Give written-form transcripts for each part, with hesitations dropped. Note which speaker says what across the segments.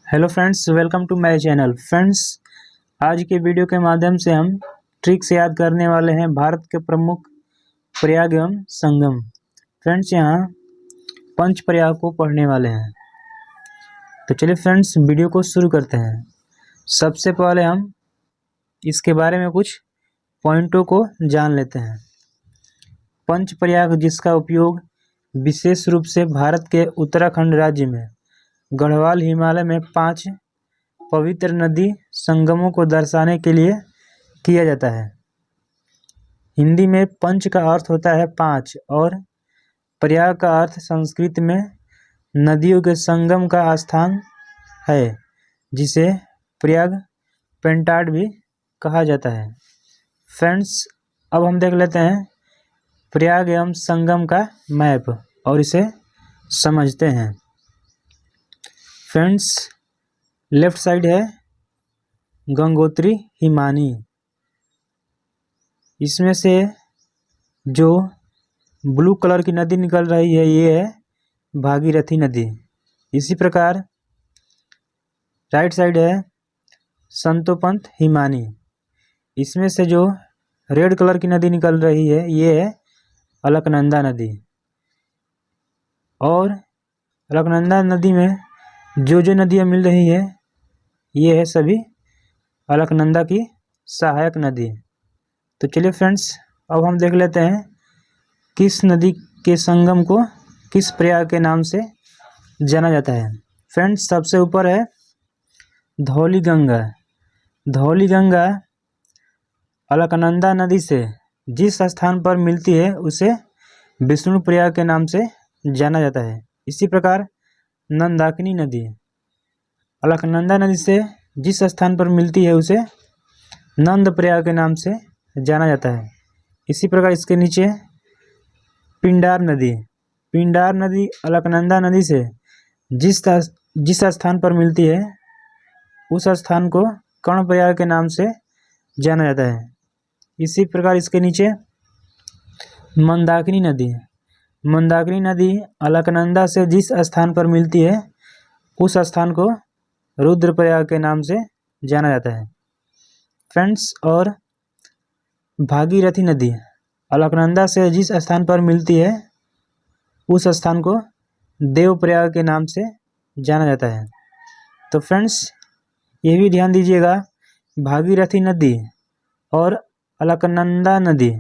Speaker 1: Hello friends, welcome to my channel. Friends, आज के video के माध्यम से हम ट्रिक से याद करने वाले हैं भारत के प्रमुख प्रयाग एवं संगम। फ्रेंड्स, यहाँ पंच प्रयाग को पढ़ने वाले हैं। तो चलिए फ्रेंड्स, वीडियो को शुरू करते हैं। सबसे पहले हम इसके बारे में कुछ पॉइंटों को जान लेते हैं। पंच प्रयाग, जिसका उपयोग विशेष रूप से भारत के उत्तराखंड राज्य में गढ़वाल हिमालय में 5 पवित्र नदी संगमों को दर्शाने के लिए किया जाता है। हिंदी में पंच का अर्थ होता है 5 और प्रयाग का अर्थ संस्कृत में नदियों के संगम का स्थान है, जिसे प्रयाग पेंटाड भी कहा जाता है। फ्रेंड्स, अब हम देख लेते हैं प्रयाग एवं संगम का मैप और इसे समझते हैं। फ्रेंड्स, लेफ्ट साइड है गंगोत्री हिमानी। इसमें से जो ब्लू कलर की नदी निकल रही है ये है भागीरथी नदी। इसी प्रकार राइट साइड है संतोपंत हिमानी। इसमें से जो रेड कलर की नदी निकल रही है ये है अलकनंदा नदी। और अलकनंदा नदी में जो नदियाँ मिल रही है ये है सभी अलकनंदा की सहायक नदी। तो चलिए फ्रेंड्स, अब हम देख लेते हैं किस नदी के संगम को किस प्रयाग के नाम से जाना जाता है। फ्रेंड्स, सबसे ऊपर है धौली गंगा। धौली गंगा अलकनंदा नदी से जिस स्थान पर मिलती है उसे विष्णु प्रयाग के नाम से जाना जाता है। इसी प्रकार नंदाकिनी नदी अलकनंदा नदी से जिस स्थान पर मिलती है उसे नंद प्रयाग के नाम से जाना जाता है। इसी प्रकार इसके नीचे पिंडार नदी। पिंडार नदी अलकनंदा नदी से जिस स्थान पर मिलती है उस स्थान को कर्ण प्रयाग के नाम से जाना जाता है। इसी प्रकार इसके नीचे मंदाकिनी नदी। मंदाकिनी नदी अलकनंदा से जिस स्थान पर मिलती है उस स्थान को रुद्रप्रयाग के नाम से जाना जाता है। फ्रेंड्स, और भागीरथी नदी अलकनंदा से जिस स्थान पर मिलती है उस स्थान को देवप्रयाग के नाम से जाना जाता है। तो फ्रेंड्स, ये भी ध्यान दीजिएगा, भागीरथी नदी और अलकनंदा नदी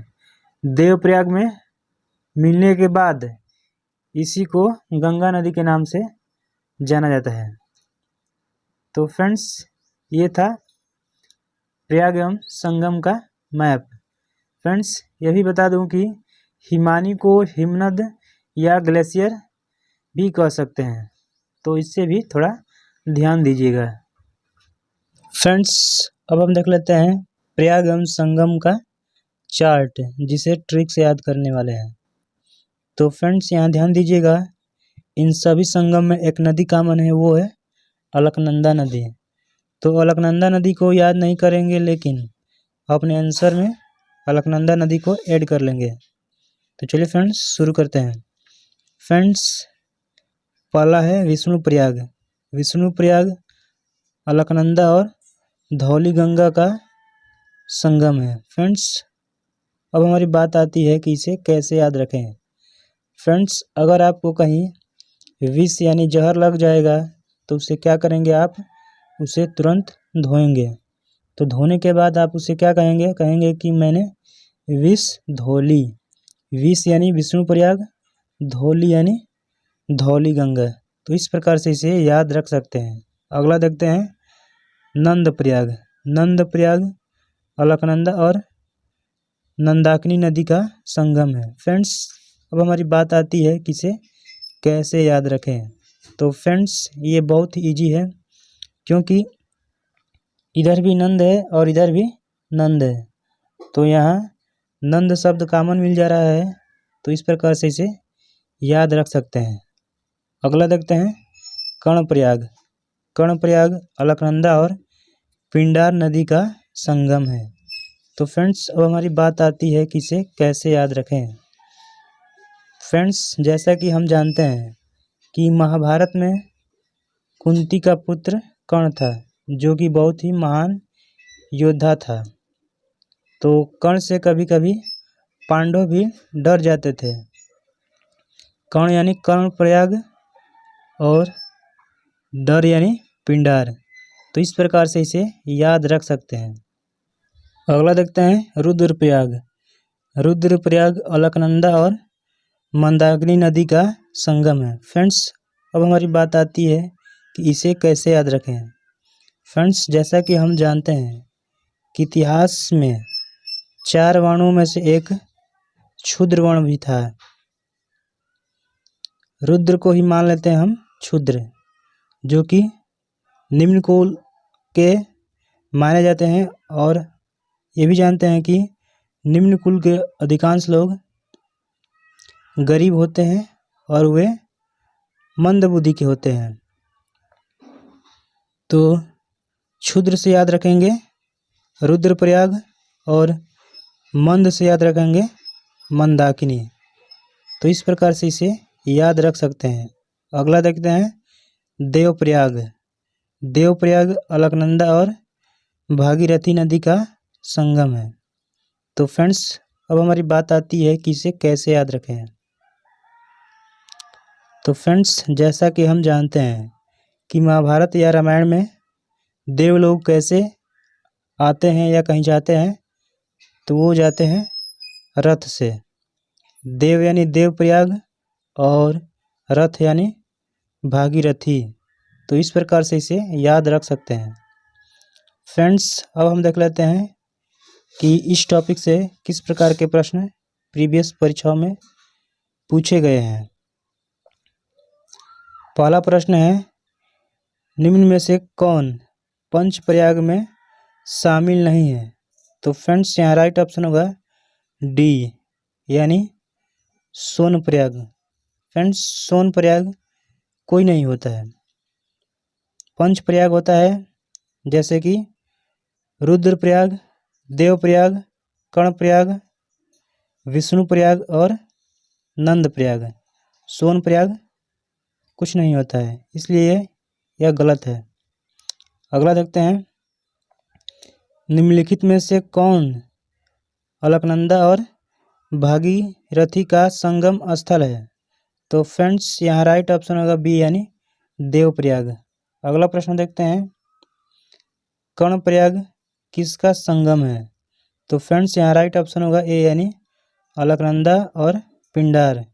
Speaker 1: देवप्रयाग में मिलने के बाद इसी को गंगा नदी के नाम से जाना जाता है। तो फ्रेंड्स, ये था प्रयाग एवं संगम का मैप। फ्रेंड्स, यह भी बता दूं कि हिमानी को हिमनद या ग्लेशियर भी कह सकते हैं, तो इससे भी थोड़ा ध्यान दीजिएगा। फ्रेंड्स, अब हम देख लेते हैं प्रयाग एवं संगम का चार्ट, जिसे ट्रिक से याद करने वाले हैं। तो फ्रेंड्स, यहाँ ध्यान दीजिएगा, इन सभी संगम में एक नदी कॉमन है, वो है अलकनंदा नदी। तो अलकनंदा नदी को याद नहीं करेंगे, लेकिन अपने आंसर में अलकनंदा नदी को ऐड कर लेंगे। तो चलिए फ्रेंड्स, शुरू करते हैं। फ्रेंड्स, पहला है विष्णु प्रयाग। विष्णु प्रयाग अलकनंदा और धौली गंगा का संगम है। फ्रेंड्स, अब हमारी बात आती है कि इसे कैसे याद रखें। फ्रेंड्स, अगर आपको कहीं विष यानी जहर लग जाएगा तो उसे क्या करेंगे, आप उसे तुरंत धोएंगे। तो धोने के बाद आप उसे क्या कहेंगे कि मैंने विष धो ली। विष यानी विष्णु प्रयाग, धौली यानी धौली गंगा। तो इस प्रकार से इसे याद रख सकते हैं। अगला देखते हैं नंद प्रयाग। नंद प्रयाग अलकनंदा और नंदाकिनी नदी का संगम है। फ्रेंड्स, अब हमारी बात आती है कि इसे कैसे याद रखें। तो फ्रेंड्स, ये बहुत ही ईजी है, क्योंकि इधर भी नंद है और इधर भी नंद है, तो यहाँ नंद शब्द कॉमन मिल जा रहा है, तो इस प्रकार से इसे याद रख सकते हैं। अगला देखते हैं कर्णप्रयाग। कर्णप्रयाग अलकनंदा और पिंडार नदी का संगम है। तो फ्रेंड्स, अब हमारी बात आती है कि इसे कैसे याद रखें। फ्रेंड्स, जैसा कि हम जानते हैं कि महाभारत में कुंती का पुत्र कर्ण था, जो कि बहुत ही महान योद्धा था। तो कर्ण से कभी कभी पांडव भी डर जाते थे। कर्ण यानी कर्णप्रयाग और डर यानी पिंडार। तो इस प्रकार से इसे याद रख सकते हैं। अगला देखते हैं रुद्रप्रयाग। रुद्रप्रयाग अलकनंदा और मंदाकिनी नदी का संगम है। फ्रेंड्स, अब हमारी बात आती है कि इसे कैसे याद रखें। फ्रेंड्स, जैसा कि हम जानते हैं कि इतिहास में 4 वर्णों में से एक क्षुद्र वर्ण भी था। रुद्र को ही मान लेते हैं हम क्षुद्र, जो कि निम्न कुल के माने जाते हैं। और ये भी जानते हैं कि निम्न कुल के अधिकांश लोग गरीब होते हैं और वे मंद बुद्धि के होते हैं। तो क्षुद्र से याद रखेंगे रुद्रप्रयाग और मंद से याद रखेंगे मंदाकिनी। तो इस प्रकार से इसे याद रख सकते हैं। अगला देखते हैं देवप्रयाग। देवप्रयाग अलकनंदा और भागीरथी नदी का संगम है। तो फ्रेंड्स, अब हमारी बात आती है कि इसे कैसे याद रखें। तो फ्रेंड्स, जैसा कि हम जानते हैं कि महाभारत या रामायण में देव लोग कैसे आते हैं या कहीं जाते हैं, तो वो जाते हैं रथ से। देव यानी देवप्रयाग और रथ यानी भागीरथी। तो इस प्रकार से इसे याद रख सकते हैं। फ्रेंड्स, अब हम देख लेते हैं कि इस टॉपिक से किस प्रकार के प्रश्न प्रीवियस परीक्षाओं में पूछे गए हैं। पहला प्रश्न है, निम्न में से कौन पंचप्रयाग में शामिल नहीं है। तो फ्रेंड्स, यहाँ राइट ऑप्शन होगा डी यानी सोनप्रयाग। फ्रेंड्स, सोनप्रयाग कोई नहीं होता है। पंचप्रयाग होता है जैसे कि रुद्रप्रयाग, देवप्रयाग, कर्णप्रयाग, विष्णुप्रयाग और नंदप्रयाग। सोनप्रयाग कुछ नहीं होता है, इसलिए यह गलत है। अगला देखते हैं, निम्नलिखित में से कौन अलकनंदा और भागीरथी का संगम स्थल है। तो फ्रेंड्स, यहाँ राइट ऑप्शन होगा बी यानी देवप्रयाग। अगला प्रश्न देखते हैं, कर्णप्रयाग किसका संगम है। तो फ्रेंड्स, यहाँ राइट ऑप्शन होगा ए यानी अलकनंदा और पिंडार।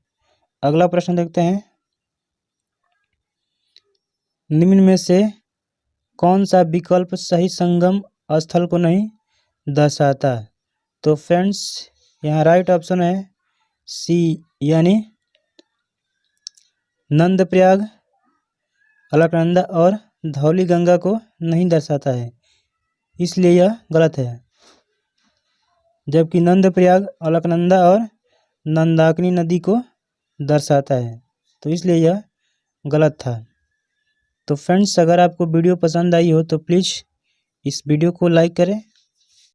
Speaker 1: अगला प्रश्न देखते हैं, निम्न में से कौन सा विकल्प सही संगम स्थल को नहीं दर्शाता। तो फ्रेंड्स, यहाँ राइट ऑप्शन है सी यानी नंदप्रयाग अलकनंदा और धौली गंगा को नहीं दर्शाता है, इसलिए यह गलत है। जबकि नंदप्रयाग अलकनंदा और मंदाकिनी नदी को दर्शाता है, तो इसलिए यह गलत था। तो फ्रेंड्स, अगर आपको वीडियो पसंद आई हो तो प्लीज़ इस वीडियो को लाइक करें